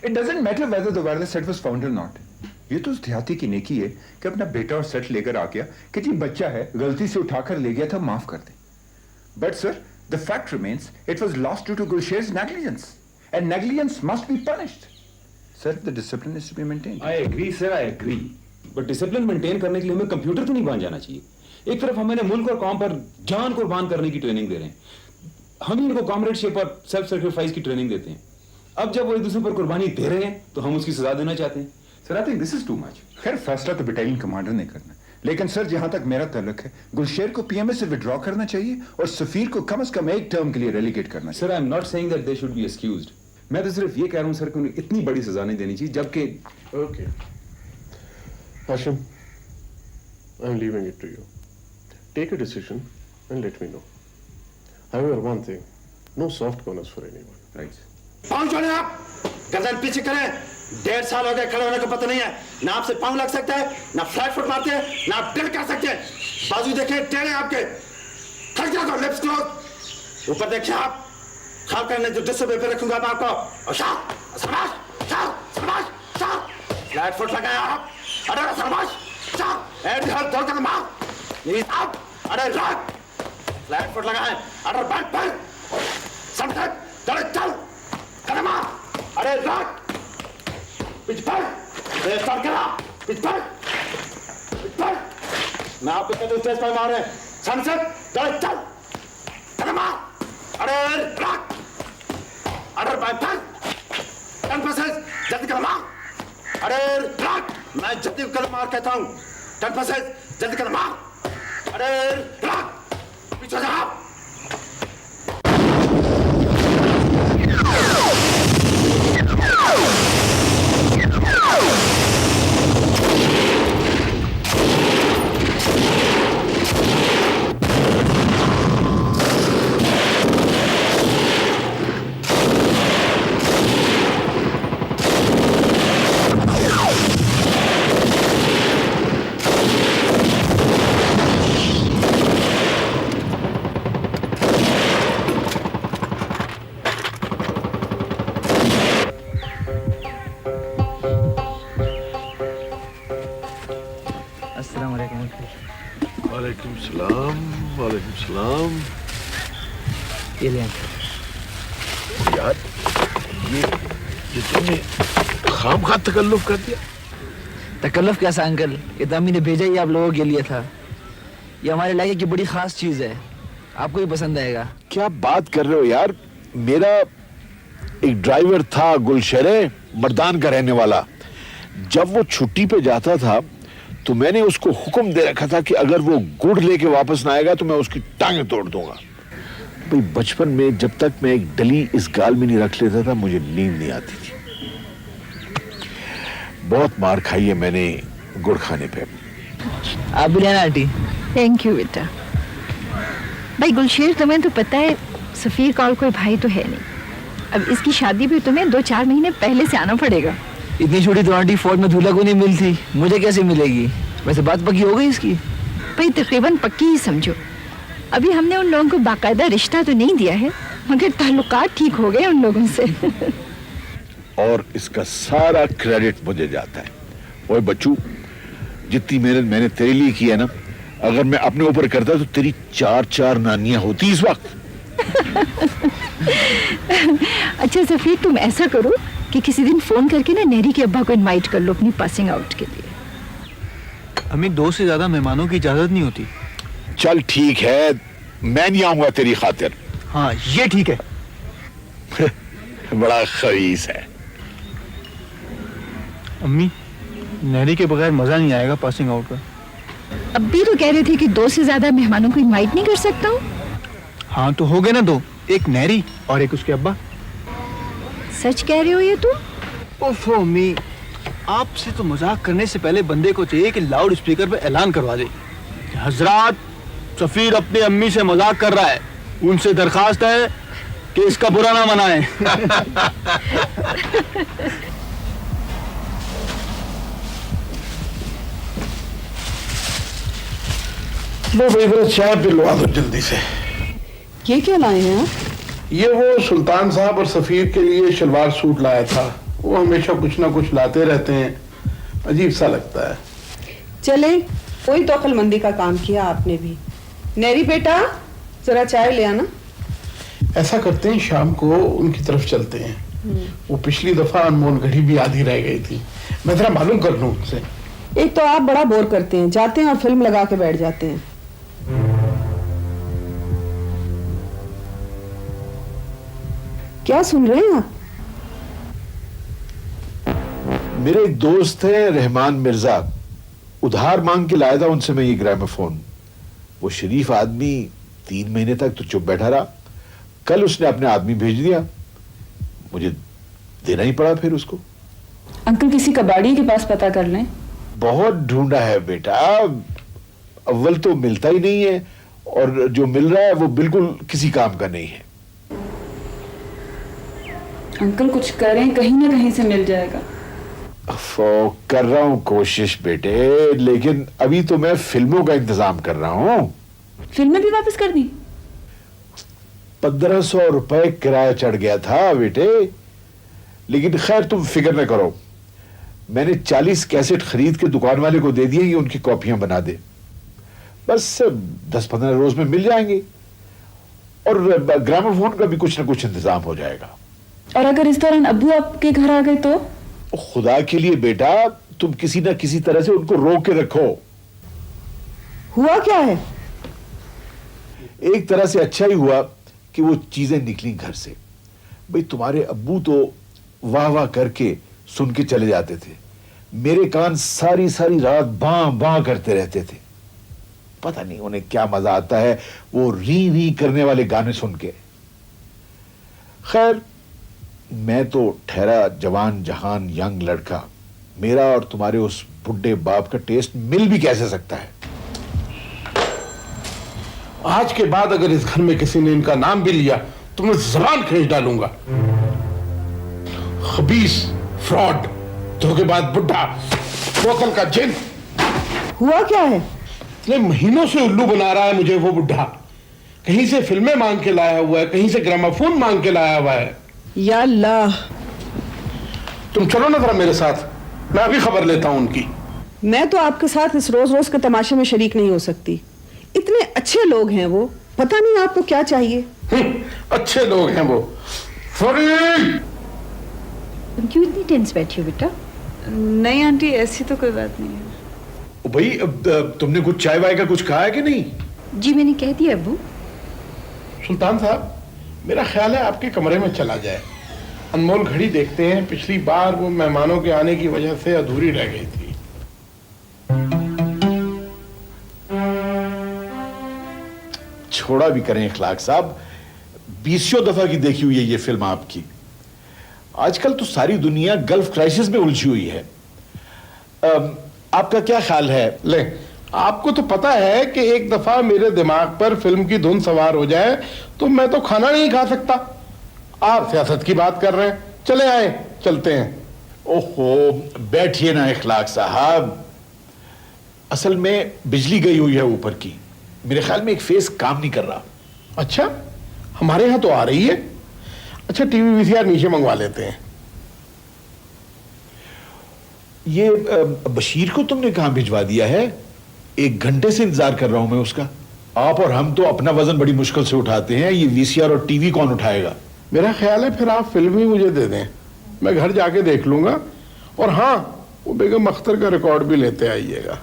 It doesn't matter whether the wireless set was found or not. ये तो उस देहाती की नेकी है कि अपना बेटा और सेट लेकर आ गया कि जी बच्चा है, गलती से उठाकर ले गया था, माफ कर दे. But sir, the fact remains it was lost due to Gulsher's negligence, and negligence must be punished. Sir, the discipline is to be maintained. I agree, sir, I agree. But discipline maintain करने के लिए हमें computer तो नहीं बन जाना चाहिए. एक तरफ हमें मुल्क और कौम पर जान कुर्बान करने की ट्रेनिंग दे रहे हैं, हम ही इनको कॉमरेडशिप और सेल्फ सेक्रीफाइस की ट्रेनिंग देते हैं. अब जब वो एक दूसरे पर कुर्बानी दे रहे हैं तो हम उसकी सजा देना चाहते हैं. Sir, I think this is too much. खैर फैसला तो बटालियन कमांडर ने करना, लेकिन सर जहां तक मेरा ताल्लुक है, गुलशेर को पीएमए से विड्रॉ करना चाहिए और सफीर को कम से कम एक टर्म के लिए रेलीगेट करना चाहिए. Sir, I am not saying that they should be excused. मैं तो सिर्फ ये कह रहा हूं सर कि उन्हें इतनी बड़ी सजा नहीं देनी चाहिए, जबकि okay Hashim, I am leaving it to you. Take a decision and let me know. However, one thing, no soft corners for anyone. Right. पाँव जोड़े आप, गर्दन पीछे करें. 1.5 साल हो गए खड़े होने का पता नहीं है. ना आपसे पाँव लग सकता है, ना फ्लैट फुट मारते हैं, ना आप ड्रिल कर सकते हैं. बाजू देखें, टेढ़े आपके. खड़ जाओ, लिप्स क्लोज. ऊपर देखिए आप. खाल करने जो डिस्प्ले पे रखूंगा मैं आपको. और शाह, शाबाश, शाह. फ्लैट फुट लगाए आप. अरे शाबाश, शाह. एड हर दौड़ कर मार. नहीं आप. अरे रात. फ्लैट फुट लगाए. अरे बैठ बैठ. समझ. चल चल. अरे मार. अरे रात. पिच पर. स्टार्ट करा. पिच पर. मैं आपको कहते स्टेज पर मार रहे. समझ. चल चल. अरे मार. अरे रात. अरे बैठ बैठ. 10% जल्दी कर मार. अरे रात. मैं जल्दी कर मार कहता हूँ. 10% जल्दी कर मार. अरे रात. पीछे जा आप. वालेकुम सलाम. वालेकुम सलाम. ये ले यार, ये तुमने खामखा तकल्लुफ कर दिया. तकल्लुफ कैसा अंकल, ये तो अम्मी ने भेजा ही आप लोगों के लिए था. ये हमारे इलाके की बड़ी खास चीज है, आपको भी पसंद आएगा. क्या बात कर रहे हो यार. मेरा एक ड्राइवर था गुलशरे, मर्दान का रहने वाला. जब वो छुट्टी पे जाता था तो मैंने उसको हुक्म दे रखा था कि अगर वो गुड़ लेके वापस ना आएगा तो मैं उसकी टांगें तोड़ दूंगा. भाई बचपन में जब तक मैं एक डली इस गाल में नहीं रख लेता था मुझे नींद नहीं आती थी. बहुत मार खाई है मैंने गुड़ खाने पे. आप भी लेना आंटी. थैंक यू बेटा. भाई गुलशेर, तुम्हें तो पता है सफीर का और कोई भाई तो है नहीं. अब इसकी शादी भी तुम्हें 2-4 महीने पहले से आना पड़ेगा. इतनी छोटी तो आंटी फौज में दूल्हा को नहीं मिलती, मुझे कैसे मिलेगी. वैसे बात पक्की हो गई इसकी. भाई तकरीबन पक्की ही समझो. अभी हमने उन लोगों को बाकायदा रिश्ता तो नहीं दिया है, मगर ताल्लुकात ठीक हो गए उन लोगों से. और इसका सारा क्रेडिट मुझे जाता है. ओए बच्चू, जितनी मेहनत मैंने तेरे लिए की है ना, अगर मैं अपने ऊपर करता तो तेरी 4 नानियां होती इस वक्त. अच्छा सफीर, तुम ऐसा करो कि किसी दिन फोन करके ना नेरी के अब्बा को इनवाइट कर लो अपनी पासिंग आउट के लिए. हमें 2 से ज्यादा मेहमानों की इजाजत नहीं होती. चल ठीक है, मैं नहीं आऊंगा तेरी खातिर. हाँ ये ठीक है. बड़ा खबीस है. अम्मी, नहरी के बगैर मजा नहीं आएगा पासिंग आउट का. अब भी तो कह रहे थे कि 2 से ज्यादा मेहमानों को इनवाइट नहीं कर सकता हूँ. हाँ तो हो गए ना 2, एक नहरी और एक उसके अब्बा. सच कह रहे हो ये तुम? ओफो अम्मी, आपसे तो मजाक करने से पहले बंदे को चाहिए कि लाउड स्पीकर पे ऐलान करवा दे, हजरात सफीर अपनी अम्मी से मजाक कर रहा है, उनसे दरखास्त है कि इसका बुरा ना मनाएं. लो भाई जरा चाय पिलवा दो जल्दी से. ये क्या लाए हैं आप? ये वो सुल्तान साहब और सफीर के लिए शलवार सूट लाया था, वो हमेशा कुछ ना कुछ लाते रहते हैं, अजीब सा लगता है। चले, कोई तो अक्लमंदी का काम किया आपने भी। नेरी बेटा, जरा चाय ले आना। ऐसा करते हैं, शाम को उनकी तरफ चलते हैं। वो पिछली दफा अनमोल घड़ी भी आधी रह गई थी, मैं जरा मालूम कर लूं उनसे। एक तो आप बड़ा बोर करते हैं, जाते हैं और फिल्म लगा के बैठ जाते हैं। क्या सुन रहे हैं आप? मेरे एक दोस्त है रहमान मिर्जा, उधार मांग के लाया था उनसे मैं ये ग्रामोफोन। वो शरीफ आदमी 3 महीने तक तो चुप बैठा रहा। कल उसने अपने आदमी भेज दिया, मुझे देना ही पड़ा फिर उसको। अंकल किसी कबाड़ी के पास पता कर लें। बहुत ढूंढा है बेटा, अव्वल तो मिलता ही नहीं है, और जो मिल रहा है वो बिल्कुल किसी काम का नहीं है। अंकल कुछ करें, कहीं ना कहीं से मिल जाएगा। कर रहा हूं कोशिश बेटे, लेकिन अभी तो मैं फिल्मों का इंतजाम कर रहा हूं। फिल्में भी वापस कर दी? 1500 रुपए किराया चढ़ गया था बेटे, लेकिन खैर तुम फिक्र न करो, मैंने 40 कैसेट खरीद के दुकान वाले को दे दिए कि उनकी कॉपियां बना दे। बस 10-15 रोज में मिल जाएंगे, और ग्रामोफोन का भी कुछ ना कुछ इंतजाम हो जाएगा। और अगर इस दौरान अब्बू आपके घर आ गए तो? खुदा के लिए बेटा, तुम किसी ना किसी तरह से उनको रोक के रखो। हुआ क्या है? एक तरह से अच्छा ही हुआ कि वो चीजें निकली घर से। भाई तुम्हारे अब्बू तो वाह वाह करके सुन के चले जाते थे, मेरे कान सारी सारी रात बां बां करते रहते थे। पता नहीं उन्हें क्या मजा आता है वो री री करने वाले गाने सुन के। खैर मैं तो ठहरा जवान जहान यंग लड़का, मेरा और तुम्हारे उस बुढ़े बाप का टेस्ट मिल भी कैसे सकता है। आज के बाद अगर इस घर में किसी ने इनका नाम भी लिया तो मैं जबान खींच डालूंगा। खबीस, फ्रॉड, धोखेबाज बुढ़ा, बोतल का जिन। हुआ क्या है? इतने महीनों से उल्लू बना रहा है मुझे वो बुढ़ा। कहीं से फिल्में मांग के लाया हुआ है, कहीं से ग्रामोफोन मांग के लाया हुआ है। या अल्लाह। तुम चलो ना जरा मेरे साथ, मैं अभी खबर लेता हूं उनकी। मैं तो आपके साथ इस रोज रोज के तमाशे में शरीक नहीं हो सकती। इतने अच्छे लोग हैं वो, पता नहीं आपको क्या चाहिए। अच्छे लोग हैं वो। सॉरी। तुम क्यों इतनी टेंस बैठी हो बेटा? नहीं आंटी, ऐसी तो कोई बात नहीं है। भाई तुमने कुछ चाय वाय का कुछ कहा है कि नहीं? जी मैंने कह दिया अब्बू। सुल्तान साहब, मेरा ख्याल है आपके कमरे में चला जाए, अनमोल घड़ी देखते हैं। पिछली बार वो मेहमानों के आने की वजह से अधूरी रह गई थी। छोड़ा भी करें इखलाक साहब, 20 दफा की देखी हुई है ये फिल्म आपकी। आजकल तो सारी दुनिया गल्फ क्राइसिस में उलझी हुई है। आपका क्या ख्याल है? ले, आपको तो पता है कि एक दफा मेरे दिमाग पर फिल्म की धुन सवार हो जाए तो मैं तो खाना नहीं खा सकता। आप सियासत की बात कर रहे हैं, चले आए, चलते हैं। ओहो, बैठिए ना इखलाक साहब, असल में बिजली गई हुई है ऊपर की, मेरे ख्याल में एक फेस काम नहीं कर रहा। अच्छा, हमारे यहां तो आ रही है। अच्छा, टीवी वीसीआर नीचे मंगवा लेते हैं। ये बशीर को तुमने कहां भिजवा दिया है? 1 घंटे से इंतजार कर रहा हूं मैं उसका। आप और हम तो अपना वजन बड़ी मुश्किल से उठाते हैं, ये वीसीआर और टीवी कौन उठाएगा? मेरा ख्याल है फिर आप फिल्म ही मुझे दे दें, मैं घर जाके देख लूंगा। और हाँ, वो बेगम अख्तर का रिकॉर्ड भी लेते आइएगा।